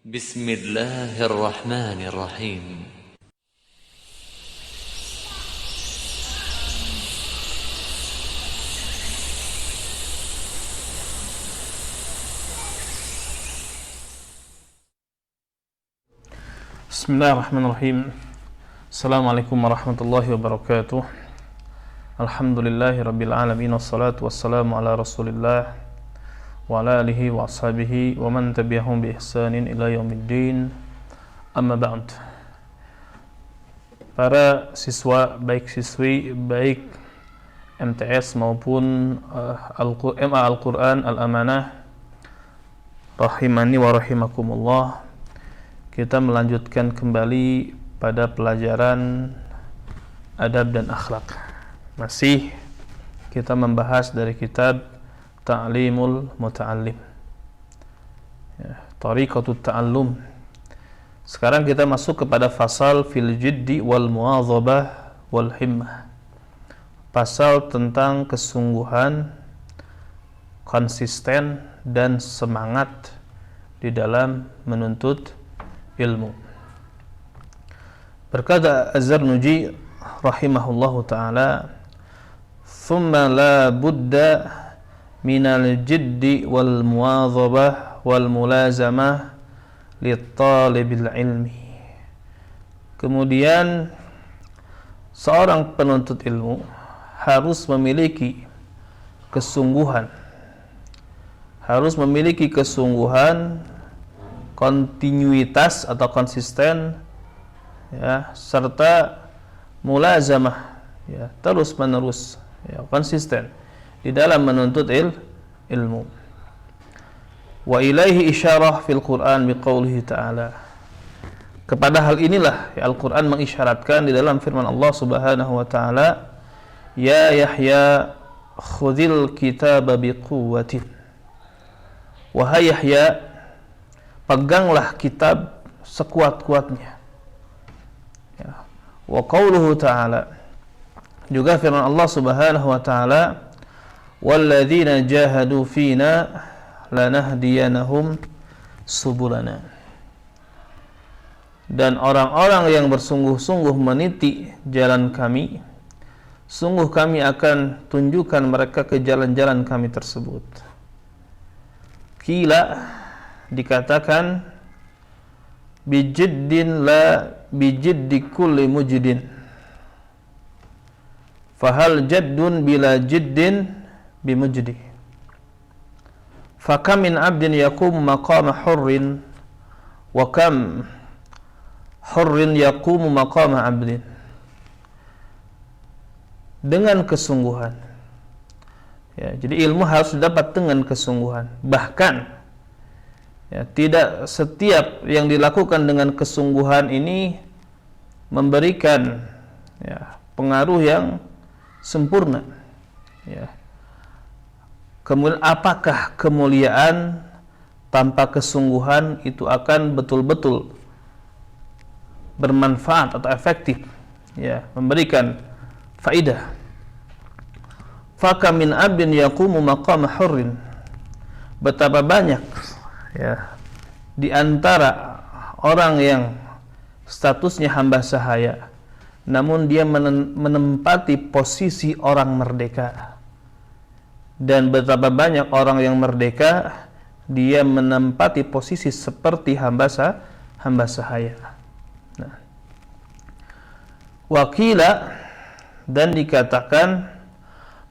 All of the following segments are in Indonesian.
بسم الله الرحمن الرحيم بسم الله الرحمن الرحيم. السلام عليكم ورحمة الله وبركاته. الحمد لله رب العالمين والصلاة والسلام على رسول الله وعلى آله وأصحابه ومن تبعهم بإحسان إلى يوم الدين. Amma ba'd. Para siswa, baik siswi, baik MTS maupun MA Al-Quran Al-Amanah, rahimani wa rahimakumullah. Kita melanjutkan kembali pada pelajaran adab dan akhlak. Masih kita membahas dari kitab Ta'limul Muta'allim, Tariqatut Ta'allum. Sekarang kita masuk kepada fasal fil jiddi wal muwadhabah wal himmah. Pasal tentang kesungguhan, konsisten dan semangat di dalam menuntut ilmu. Berkata Az-Zarnuji rahimahullahu ta'ala, "Thumma la budda minal jiddi wal muwadhabah wal mulazamah litalibil ilmi." Kemudian seorang penuntut ilmu harus memiliki kesungguhan, kontinuitas atau konsisten, ya, serta mulazamah, ya, terus menerus, ya, konsisten di dalam menuntut ilmu. Wa ilaihi isyarah fil Qur'an biqaulihi ta'ala. Kepada hal inilah, ya, Al-Qur'an mengisyaratkan di dalam firman Allah Subhanahu wa taala, "Ya Yahya khudhil kitaba biquwwatin." Wahai Yahya, peganglah kitab sekuat-kuatnya. Ya. Wa qauluhu ta'ala, juga firman Allah Subhanahu wa taala, "Walladzina jahadu fina lanahdiyanahum subulana." Dan orang-orang yang bersungguh-sungguh meniti jalan kami, sungguh kami akan tunjukkan mereka ke jalan-jalan kami tersebut. Kila, dikatakan, bijiddin la bijiddi kulli mujdin, fahal jaddun bila jiddin bimujdi, fakam min abdin yaqumu maqama hurrin wa kam hurrin yaqumu maqama abdin. Dengan kesungguhan, ya, jadi ilmu harus didapat dengan kesungguhan. Bahkan, ya, tidak setiap yang dilakukan dengan kesungguhan ini memberikan, ya, pengaruh yang sempurna, ya. Kemudian apakah kemuliaan tanpa kesungguhan itu akan betul-betul bermanfaat atau efektif, ya, memberikan faidah? Faka min abdin yaqumu maqama hurrin. Betapa banyak, ya, di antara orang yang statusnya hamba sahaya, namun dia menempati posisi orang merdeka. Dan betapa banyak orang yang merdeka, dia menempati posisi seperti hamba sahaya. Nah, wakila, dan dikatakan,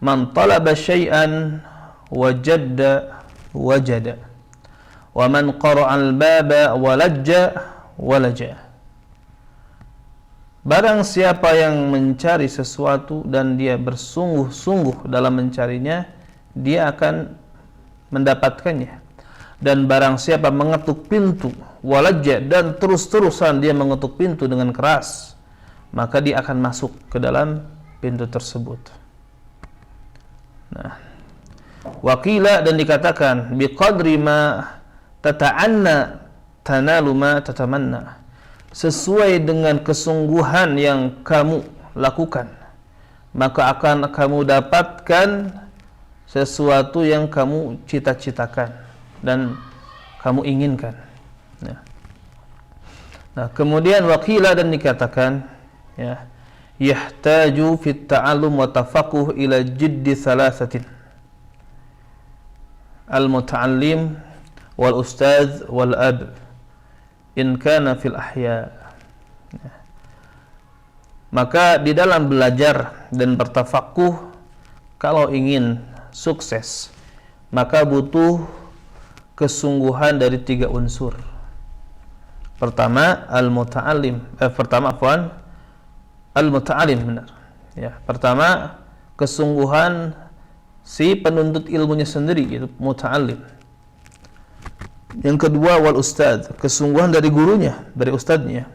man talaba syai'an wajadda wajada, wa man qara'al baba walajja walaja. Barang siapa yang mencari sesuatu dan dia bersungguh-sungguh dalam mencarinya, dia akan mendapatkannya. Dan barang siapa mengetuk pintu walajja, dan terus-terusan dia mengetuk pintu dengan keras, maka dia akan masuk ke dalam pintu tersebut. Nah, wakila, dan dikatakan, biqadri ma tata'anna tanalu ma tatamanna. Sesuai dengan kesungguhan yang kamu lakukan, maka akan kamu dapatkan sesuatu yang kamu cita-citakan dan kamu inginkan. Ya. Nah, kemudian waqila dan dikatakan ya, yahtaju fit ta'allum wa tafaqquh ila jiddi thalathatin. Al-muta'allim wal ustadz wal ab in kana fil ahya. Maka di dalam belajar dan bertafakuh, kalau ingin sukses, maka butuh kesungguhan dari 3 unsur. Pertama al-muta'allim, al-muta'allim, benar. Ya, pertama kesungguhan si penuntut ilmunya sendiri, yaitu muta'allim. Yang kedua wal ustadz, kesungguhan dari gurunya, dari ustadznya.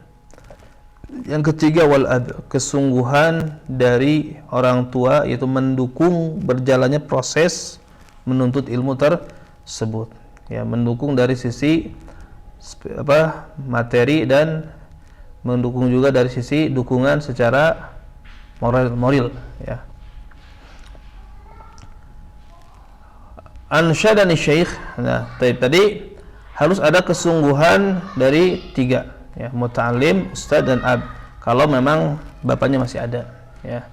Yang ketiga wal ab, kesungguhan dari orang tua, yaitu mendukung berjalannya proses menuntut ilmu tersebut. Ya, mendukung dari sisi materi dan mendukung juga dari sisi dukungan secara moral ya. Ansyadani syekh. Nah, tadi harus ada kesungguhan dari 3 ya, muta'allim, ustaz dan ab, kalau memang bapaknya masih ada ya.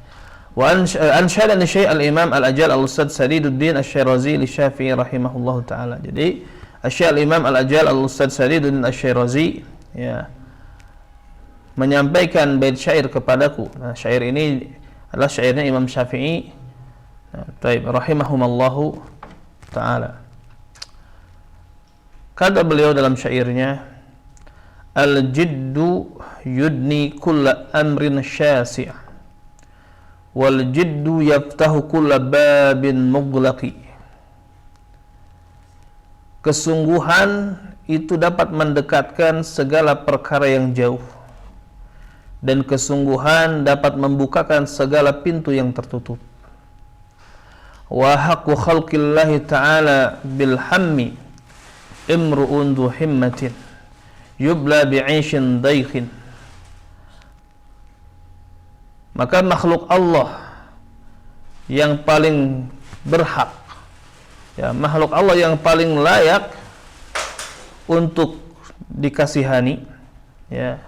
Wa ansyadani syekh al-imam al-ajal al-ustaz Sadiduddin Asy-Syirazi li Syafi'i rahimahullahu taala. Jadi Asy-Syaikh al-imam al-ajal al-ustaz Sadiduddin Asy-Syirazi ya menyampaikan bait syair kepadaku. Nah, syair ini adalah syairnya Imam Syafi'i. Nah, taib rahimahumallahu taala. Kata beliau dalam syairnya, al-jiddu yudni kulla amrin syasi' wal jiddu yaftahu kulla babin mughlaqi. Kesungguhan itu dapat mendekatkan segala perkara yang jauh, dan kesungguhan dapat membukakan segala pintu yang tertutup. Wa haqqu khalqillahi ta'ala bil hammi imru'un dhu himmatin yubla bi'ishin daikhin. Maka makhluk Allah yang paling berhak, ya, makhluk Allah yang paling layak untuk dikasihani ya,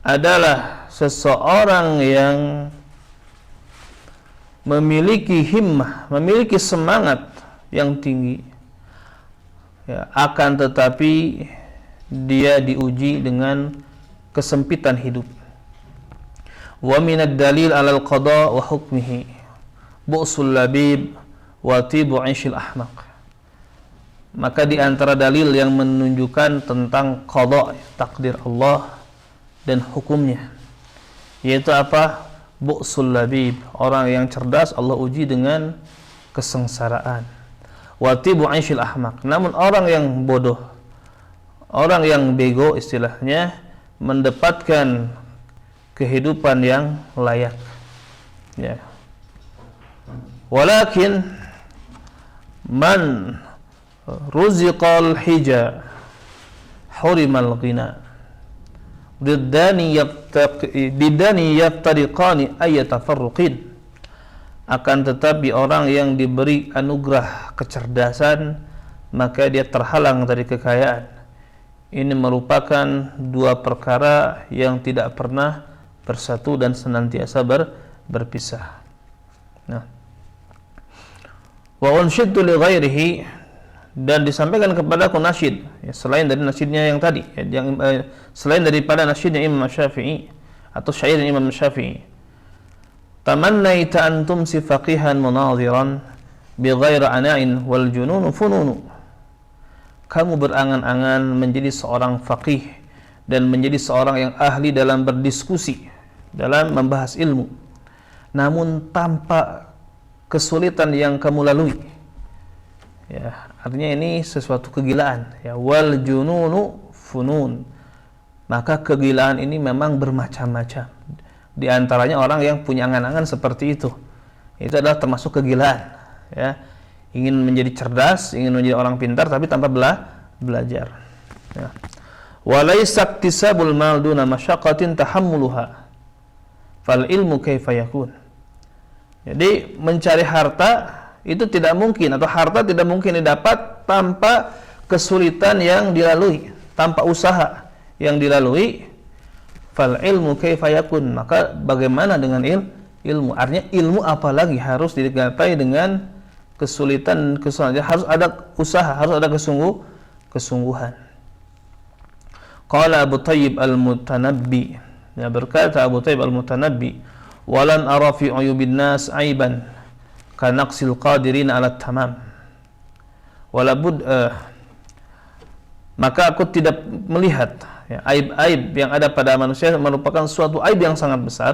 adalah seseorang yang memiliki himmah, memiliki semangat yang tinggi ya, akan tetapi dia diuji dengan kesempitan hidup. Wa minad dalil 'alal qada wa hukmihi bu'sul labib wa tibu 'ishil ahmaq. Maka di antara dalil yang menunjukkan tentang qada, takdir Allah dan hukumnya, yaitu apa? Bu'sul labib, orang yang cerdas Allah uji dengan kesengsaraan. Wa tibu 'ishil ahmaq, namun orang yang bodoh, orang yang bego istilahnya, mendapatkan kehidupan yang layak ya. Walakin man ruziqal hija hurimal ghina didani yaftariqani ayatafarruqin. Akan tetapi orang yang diberi anugerah kecerdasan, maka dia terhalang dari kekayaan. Ini merupakan 2 perkara yang tidak pernah bersatu dan senantiasa berpisah. Nah, wa unshidtu li ghairihi, dan disampaikan kepadaku nasyid ya, selain dari nasyidnya yang tadi ya, yang selain daripada nasyidnya Imam Syafi'i atau syair Imam Syafi'i. Tamannaita an tumsi faqihan munadhiran bi ghairi ana'in wal jununu fununu. Kamu berangan-angan menjadi seorang faqih dan menjadi seorang yang ahli dalam berdiskusi, dalam membahas ilmu, namun tanpa kesulitan yang kamu lalui ya, artinya ini sesuatu kegilaan ya. Wal jununu funun, maka kegilaan ini memang bermacam-macam. Di antaranya orang yang punya angan-angan seperti itu adalah termasuk kegilaan ya. Ingin menjadi cerdas, ingin menjadi orang pintar tapi tanpa belajar ya. Walaysa iktisabul mal duna masyaqqatin tahammuluha fal ilmu kaifa yakun. Jadi mencari harta itu tidak mungkin, atau harta tidak mungkin didapat tanpa kesulitan yang dilalui, tanpa usaha yang dilalui, fal ilmu kaifa yakun, maka bagaimana dengan ilmu? Artinya ilmu apalagi harus digapai dengan kesulitan, harus ada usaha, harus ada kesungguhan. Qala Abu Thayyib Al-Mutanabbi, ya, berkata Abu Thayyib Al-Mutanabbi, walan ara fi uyubin nas aiban ka naqsil qadirin ala tamam, walabud maka aku tidak melihat, ya, aib-aib yang ada pada manusia merupakan suatu aib yang sangat besar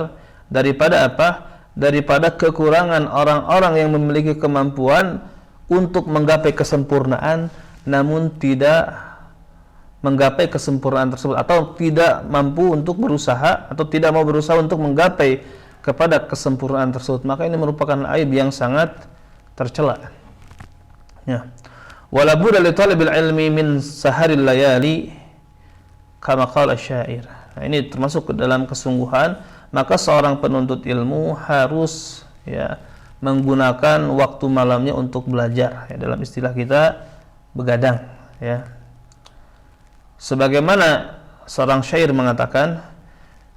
daripada apa? Daripada kekurangan orang-orang yang memiliki kemampuan untuk menggapai kesempurnaan namun tidak menggapai kesempurnaan tersebut, atau tidak mampu untuk berusaha, atau tidak mau berusaha untuk menggapai kepada kesempurnaan tersebut. Maka ini merupakan aib yang sangat tercela. Ya. Wala budda li talibil ilmi min saharil layali kama qala syair. Nah, ini termasuk ke dalam kesungguhan, maka seorang penuntut ilmu harus, ya, menggunakan waktu malamnya untuk belajar, ya, dalam istilah kita begadang, ya. Sebagaimana seorang syair mengatakan,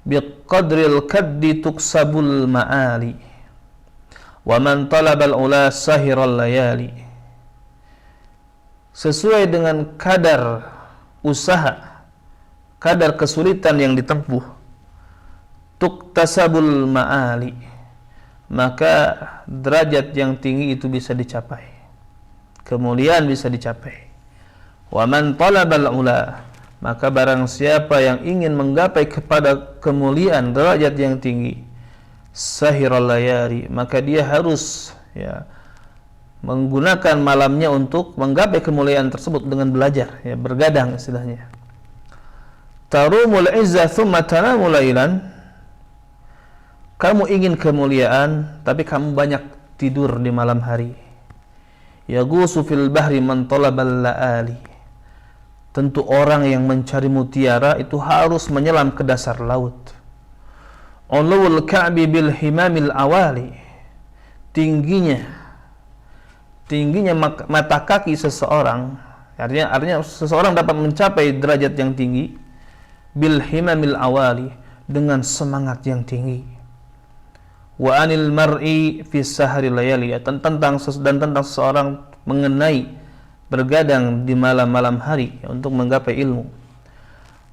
biqadril kaddi tuksabul ma'ali wa man talabal ula sahiral layali. Sesuai dengan kadar usaha, kadar kesulitan yang ditempuh, tuktasabul ma'ali, maka derajat yang tinggi itu bisa dicapai, kemuliaan bisa dicapai. Wa man talabal ula, maka barang siapa yang ingin menggapai kepada kemuliaan, derajat yang tinggi, sahiral layari, maka dia harus, ya, menggunakan malamnya untuk menggapai kemuliaan tersebut dengan belajar, ya, bergadang istilahnya. Tarumul izza thumma tanamu lailan, kamu ingin kemuliaan tapi kamu banyak tidur di malam hari. Yagusu fil bahri man talabal laali, tentu orang yang mencari mutiara itu harus menyelam ke dasar laut. Ulul ka'bi bil himamil awali, tingginya mata kaki seseorang, artinya seseorang dapat mencapai derajat yang tinggi, bil himamil awali, dengan semangat yang tinggi. Wa anil mar'i fi sahari layali, dan tentang seseorang mengenai bergadang di malam-malam hari, ya, untuk menggapai ilmu.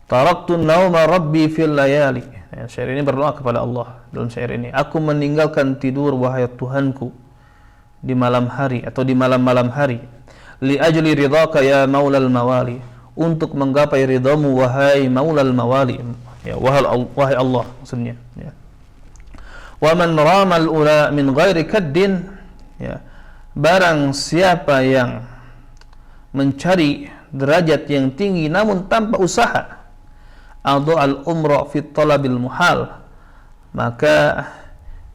Taraktu nauma rabbi fil layali, ya, syair ini berdoa kepada Allah dalam syair ini, aku meninggalkan tidur wahai Tuhanku di malam hari atau di malam-malam hari, li ajli ridhaka ya maulal mawali, untuk menggapai ridhamu wahai maulal mawali, ya, wahai Allah maksudnya, ya. Wa man ramal ula min ghairi kaddin, ya, barang siapa yang mencari derajat yang tinggi namun tanpa usaha, adha'al umra fi talabil muhal, maka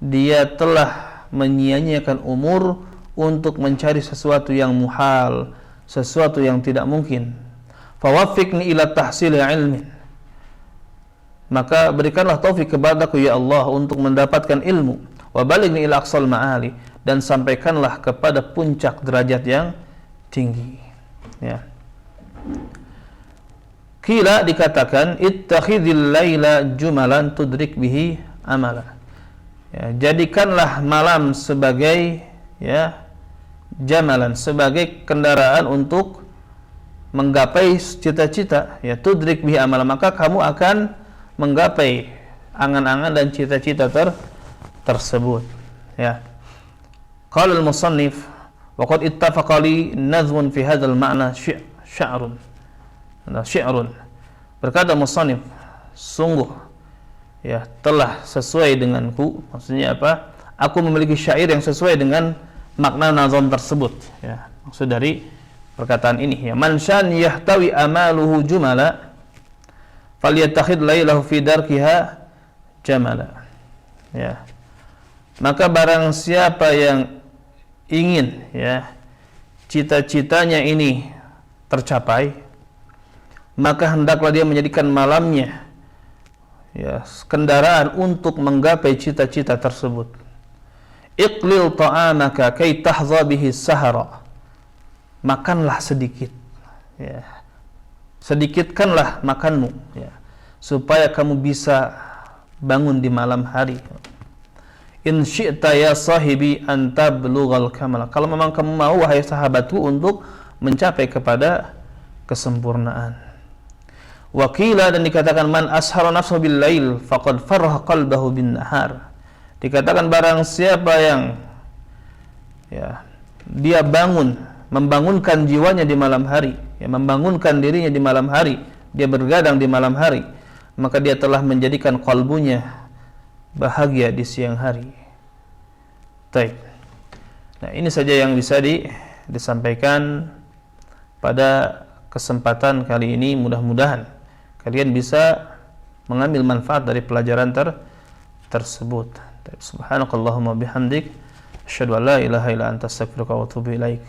dia telah menyia-nyiakan umur untuk mencari sesuatu yang muhal, sesuatu yang tidak mungkin. Fawaffiqni ila tahsil ilmin, maka berikanlah taufik kepadaku ya Allah untuk mendapatkan ilmu. Wa balighni ila aqsal ma'ali, dan sampaikanlah kepada puncak derajat yang tinggi, ya. Kila, dikatakan, ittakhidhil laila jumalan tudrik bihi amala, ya, jadikanlah malam sebagai, ya, jamalan, sebagai kendaraan untuk menggapai cita-cita, ya, tudrik bihi amala, maka kamu akan menggapai angan-angan dan cita-cita tersebut, ya. Qala al-musannif wa qad ittafaqa li nazmun fi hadzal ma'na syi'run. Berkata musannif, sungguh, ya, telah sesuai denganku, maksudnya apa? Aku memiliki syair yang sesuai dengan makna nazam tersebut, ya. Maksud dari perkataan ini, ya, man syan yahtawi amaluhu jumala falyattakhid lailahu fi darkiha jamala, ya. Maka barang siapa yang ingin, ya, cita-citanya ini tercapai, maka hendaklah dia menjadikan malamnya, ya, kendaraan untuk menggapai cita-cita tersebut. Iqlil ta'amaka kay tahza bihi sahara, makanlah sedikit, ya, sedikitkanlah makanmu, ya, supaya kamu bisa bangun di malam hari. In syi'ta ya sahibi an tablughal kamal. Kalau memang kamu mau wahai sahabatku untuk mencapai kepada kesempurnaan. Wakila, dan dikatakan man ashara nafsahu bil lail faqad farraha qalbahu bin nahar. Dikatakan barang siapa yang dia membangunkan jiwanya di malam hari, membangunkan dirinya di malam hari, dia bergadang di malam hari, maka dia telah menjadikan qalbunya bahagia di siang hari. Baik. Nah, ini saja yang bisa disampaikan pada kesempatan kali ini. Mudah-mudahan kalian bisa mengambil manfaat dari pelajaran tersebut. Subhanakallahumma bihamdik, asyhadu an la ilaha illa anta, astaghfiruka wa atubu ilaik.